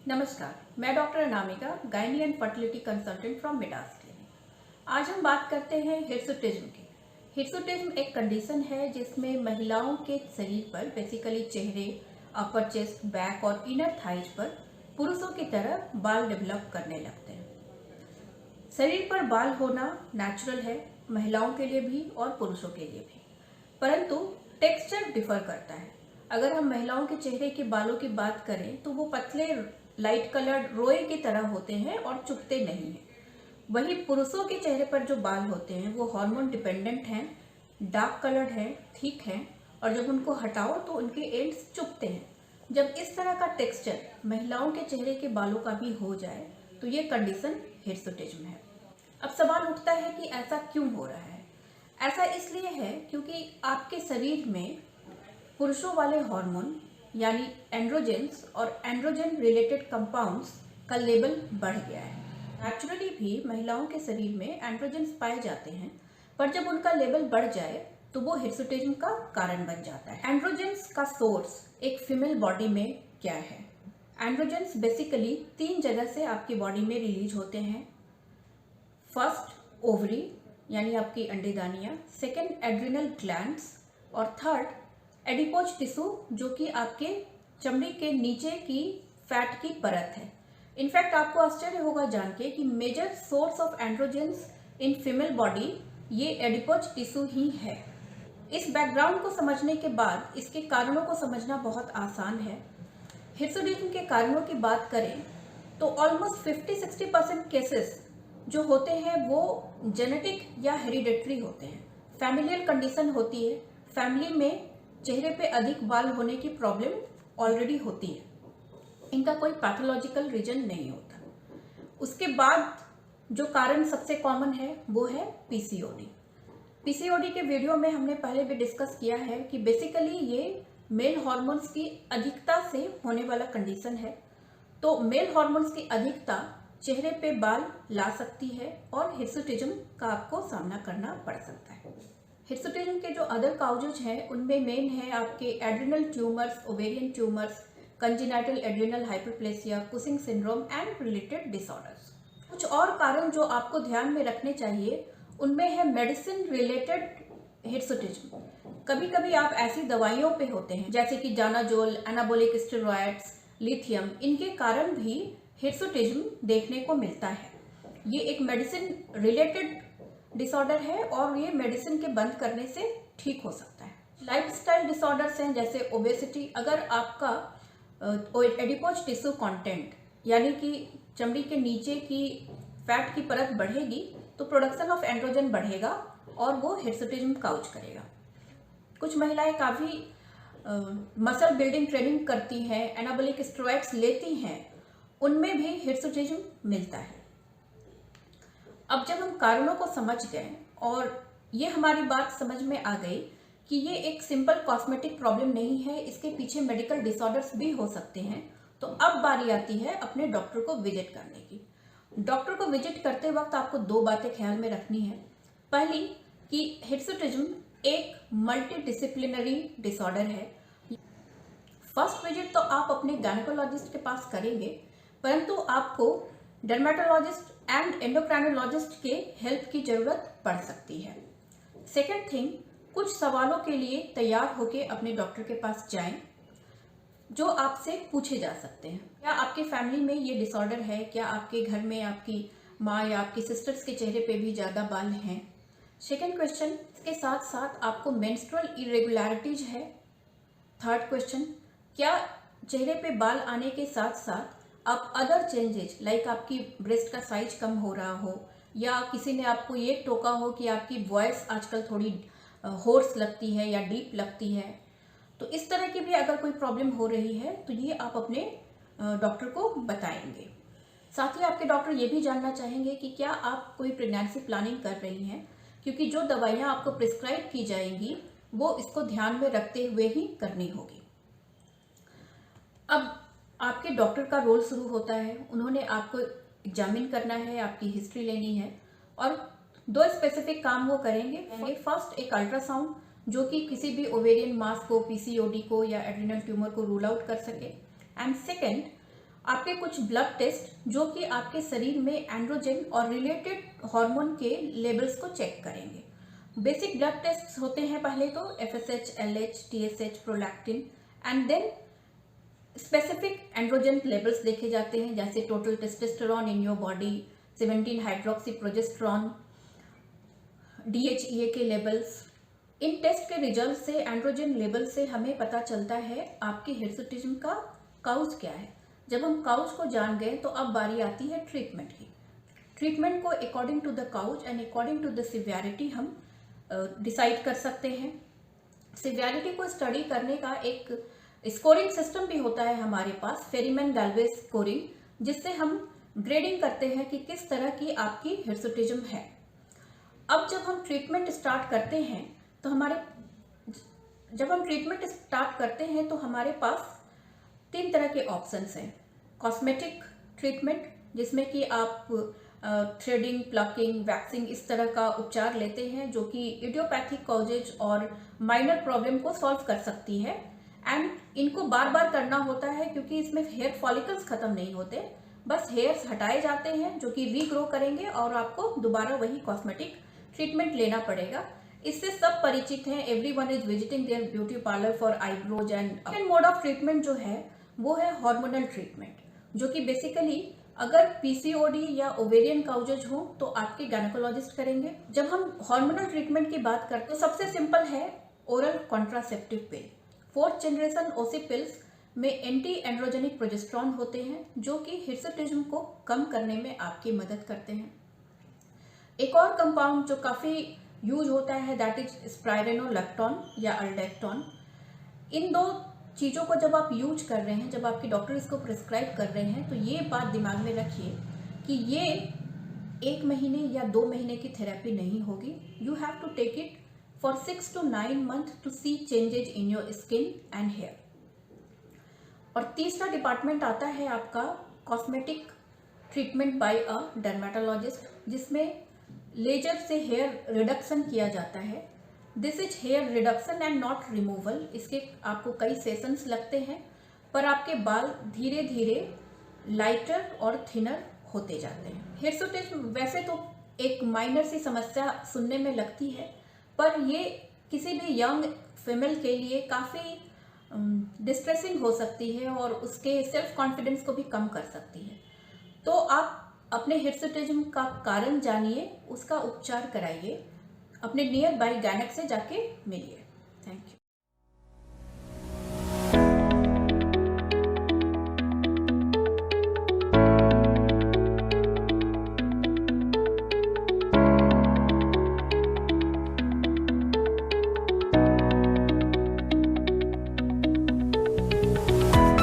नमस्कार, मैं doctor Anamika, gynae and fertility consultant from Midas clinic. आज हम बात करते हैं हिर्सुटिज्म की। हिर्सुटिज्म एक कंडीशन है जिसमें महिलाओं के शरीर पर, बेसिकली चेहरे, अपर चेस्ट, बैक और इनर थाइज पर पुरुषों की तरह बाल डेवलप करने लगते हैं। शरीर पर बाल होना नेचुरल है, महिलाओं के लिए भी और पुरुषों के लिए भी, परंतु टेक्सचर डिफर करता है। अगर हम महिलाओं के चेहरे के बालों की बात करें तो वो पतले लाइट कलर्ड रोए की तरह होते हैं और चुभते नहीं हैं। वहीं पुरुषों के चेहरे पर जो बाल होते हैं वो हार्मोन डिपेंडेंट हैं, डार्क कलर्ड हैं, थिक हैं और जब उनको हटाओ तो उनके एंड्स चुभते हैं। जब इस तरह का टेक्सचर महिलाओं के चेहरे के बालों का भी हो जाए तो ये कंडीशन हिर्सुटिज्म है। अब सवाल उठता है कि ऐसा क्यों हो रहा है। ऐसा इसलिए है क्योंकि आपके शरीर में पुरुषों वाले हार्मोन यानी एंड्रोजेंस और एंड्रोजन रिलेटेड कंपाउंड्स का लेवल बढ़ गया है। नेचुरली भी महिलाओं के शरीर में एंड्रोजेंस पाए जाते हैं, पर जब उनका लेवल बढ़ जाए तो वो हिर्सुटिज्म का कारण बन जाता है। एंड्रोजेंस का सोर्स एक फीमेल बॉडी में क्या है? एंड्रोजेंस बेसिकली 3 जगह से आपकी बॉडी में रिलीज होते हैं। फर्स्ट ओवरी यानी आपकी अंडेदानियां, सेकेंड एड्रिनल ग्लैंड्स और थर्ड एडिपोज टिश्यू जो कि आपके चमड़ी के नीचे की फैट की परत है। इनफैक्ट आपको आश्चर्य होगा जान के कि major source of androgens in female body ये एडिपोज टिश्यू ही है। इस बैकग्राउंड को समझने के बाद इसके कारणों को समझना बहुत आसान है। हिर्सुटिज्म के कारणों की बात करें तो ऑलमोस्ट 50-60% केसेस जो होते हैं वो जेनेटिक या हेरिडेटरी होते हैं। फैमिलियल कंडीशन होती है, फैमिली में चेहरे पे अधिक बाल होने की प्रॉब्लम ऑलरेडी होती है, इनका कोई पैथोलॉजिकल रीजन नहीं होता। उसके बाद जो कारण सबसे कॉमन है वो है पीसीओडी। पीसीओडी के वीडियो में हमने पहले भी डिस्कस किया है कि बेसिकली ये मेल हार्मोन्स की अधिकता से होने वाला कंडीशन है। तो मेल हार्मोन्स की अधिकता चेहरे पे बाल ला सकती है और हिर्सुटिज्म का आपको सामना करना पड़ सकता है। हिर्सुटिज्म के जो अदर काउजेज हैं उनमें मेन है आपके adrenal tumours, ovarian tumours, congenital adrenal hyperplasia, Cushing syndrome and related disorders. कुछ और कारण जो आपको ध्यान में रखने चाहिए उनमें है मेडिसिन रिलेटेड हिर्सुटिज्म। कभी कभी आप ऐसी दवाइयों पे होते हैं जैसे कि जानाजोल, एनाबोलिक स्टेरॉइड्स, लिथियम, इनके कारण भी हिर्सुटिज्म देखने को मिलता है। ये एक मेडिसिन रिलेटेड डिसऑर्डर है और ये मेडिसिन के बंद करने से ठीक हो सकता है। लाइफस्टाइल डिसऑर्डर्स हैं जैसे ओबेसिटी। अगर आपका एडिपोज टिश्यू कंटेंट यानी कि चमड़ी के नीचे की फैट की परत बढ़ेगी तो प्रोडक्शन ऑफ एंड्रोजन बढ़ेगा और वो हिर्सुटिज्म काउज करेगा। कुछ महिलाएं काफ़ी मसल बिल्डिंग ट्रेनिंग करती हैं, एनाबोलिक स्टेरॉइड्स लेती हैं, उनमें भी हिर्सुटिज्म मिलता है। अब जब हम कारणों को समझ गए और ये हमारी बात समझ में आ गई कि ये एक सिंपल कॉस्मेटिक प्रॉब्लम नहीं है, इसके पीछे मेडिकल डिसऑर्डर्स भी हो सकते हैं, तो अब बारी आती है अपने डॉक्टर को विजिट करने की। डॉक्टर को विजिट करते वक्त आपको 2 बातें ख्याल में रखनी है। पहली कि हिर्सुटिज्म एक मल्टी डिसिप्लिनरी डिसऑर्डर है। फर्स्ट विजिट तो आप अपने गायनेकोलॉजिस्ट के पास करेंगे, परंतु आपको डर्मेटोलॉजिस्ट एंड एंडोक्राइनोलॉजिस्ट के हेल्प की जरूरत पड़ सकती है। सेकेंड थिंग, कुछ सवालों के लिए तैयार होकर अपने डॉक्टर के पास जाएं जो आपसे पूछे जा सकते हैं। क्या आपके फैमिली में ये डिसऑर्डर है? क्या आपके घर में आपकी माँ या आपकी सिस्टर्स के चेहरे पे भी ज़्यादा बाल हैं? सेकेंड क्वेश्चन, इसके साथ साथ आपको मेंस्ट्रुअल इरेगुलरिटीज है? थर्ड क्वेश्चन, क्या चेहरे पे बाल आने के साथ साथ आप अदर चेंजेज लाइक आपकी ब्रेस्ट का साइज कम हो रहा हो या किसी ने आपको ये टोका हो कि आपकी वॉइस आजकल थोड़ी होर्स लगती है या डीप लगती है, तो इस तरह की भी अगर कोई प्रॉब्लम हो रही है तो ये आप अपने डॉक्टर को बताएंगे। साथ ही आपके डॉक्टर ये भी जानना चाहेंगे कि क्या आप कोई प्रेगनेंसी प्लानिंग कर रही हैं, क्योंकि जो दवाइयाँ आपको प्रिस्क्राइब की जाएंगी वो इसको ध्यान में रखते हुए ही करनी होगी। अब आपके डॉक्टर का रोल शुरू होता है। उन्होंने आपको एग्जामिन करना है, आपकी हिस्ट्री लेनी है और 2 स्पेसिफिक काम वो करेंगे। फर्स्ट एक अल्ट्रासाउंड जो कि किसी भी ओवेरियन मास को, पीसीओडी को या एड्रिनल ट्यूमर को रूल आउट कर सके, एंड सेकेंड आपके कुछ ब्लड टेस्ट जो कि आपके शरीर में एंड्रोजन और रिलेटेड हार्मोन के लेवल्स को चेक करेंगे। बेसिक ब्लड टेस्ट होते हैं पहले तो FSH, LH, TSH, prolactin and then specific androgen levels देखे जाते हैं, जैसे total testosterone in your body, 17 hydroxy progesterone, DHEA के लेवल्स। इन टेस्ट के रिजल्ट से, एंड्रोजन लेवल से हमें पता चलता है आपके हिर्सुटिज्म का काउज क्या है। जब हम काउज को जान गए तो अब बारी आती है ट्रीटमेंट की। ट्रीटमेंट को according to the cause and according to the severity हम डिसाइड कर सकते हैं। सिवियरिटी को स्टडी करने का एक स्कोरिंग सिस्टम भी होता है हमारे पास, फेरीमैन-गाल्वे स्कोरिंग, जिससे हम ग्रेडिंग करते हैं कि किस तरह की आपकी हिर्सुटिज्म है। अब जब हम ट्रीटमेंट स्टार्ट करते हैं तो हमारे पास 3 तरह के ऑप्शंस हैं। कॉस्मेटिक ट्रीटमेंट, जिसमें कि आप थ्रेडिंग, प्लकिंग, वैक्सिंग इस तरह का उपचार लेते हैं, जो कि इडियोपैथिक कॉजेज और माइनर प्रॉब्लम को सॉल्व कर सकती है। एंड इनको बार बार करना होता है क्योंकि इसमें हेयर फॉलिकल्स खत्म नहीं होते, बस हेयर्स हटाए जाते हैं जो कि रीग्रो करेंगे और आपको दोबारा वही कॉस्मेटिक ट्रीटमेंट लेना पड़ेगा। इससे सब परिचित हैं, everyone is visiting there beauty parlour for eyebrows. And mode of treatment जो है वो है हार्मोनल ट्रीटमेंट, जो कि बेसिकली अगर PCOD या ओवेरियन काउजेज हो तो आपके गायनेकोलॉजिस्ट करेंगे। जब हम हार्मोनल ट्रीटमेंट की बात करते हैं तो सबसे सिंपल है ओरल कॉन्ट्रासेप्टिव पिल। 4th जनरेशन OC पिल्स में एंटी एंड्रोजेनिक प्रोजेस्टेरोन होते हैं, जो कि हिर्सुटिज्म को कम करने में आपकी मदद करते हैं। एक और कंपाउंड जो काफ़ी यूज होता है दैट इज स्पाइरेनोलैक्टोन या अल्डेक्टोन। इन 2 चीज़ों को जब आप यूज कर रहे हैं, जब आपके डॉक्टर इसको प्रिस्क्राइब कर रहे हैं, तो ये बात दिमाग में रखिए कि ये 1 महीने या 2 महीने की थेरेपी नहीं होगी। You have to take it for 6 to 9 months to see changes in your skin and hair। और तीसरा डिपार्टमेंट आता है आपका कॉस्मेटिक ट्रीटमेंट बाय अ डर्मेटोलॉजिस्ट, जिसमें लेजर से हेयर रिडक्शन किया जाता है। This is here reduction and not removal. इसके आपको कई सेशंस लगते हैं, पर आपके बाल धीरे धीरे लाइटर और थिनर होते जाते हैं। हिर्सुटिज्म वैसे तो एक माइनर सी समस्या सुनने में लगती है, पर ये किसी भी यंग फीमेल के लिए काफ़ी डिस्ट्रेसिंग हो सकती है और उसके सेल्फ कॉन्फिडेंस को भी कम कर सकती है। तो आप अपने हिर्सुटिज्म का कारण जानिए, उसका उपचार कराइए, अपने नियर बाई गायनेक से जाके मिलिए।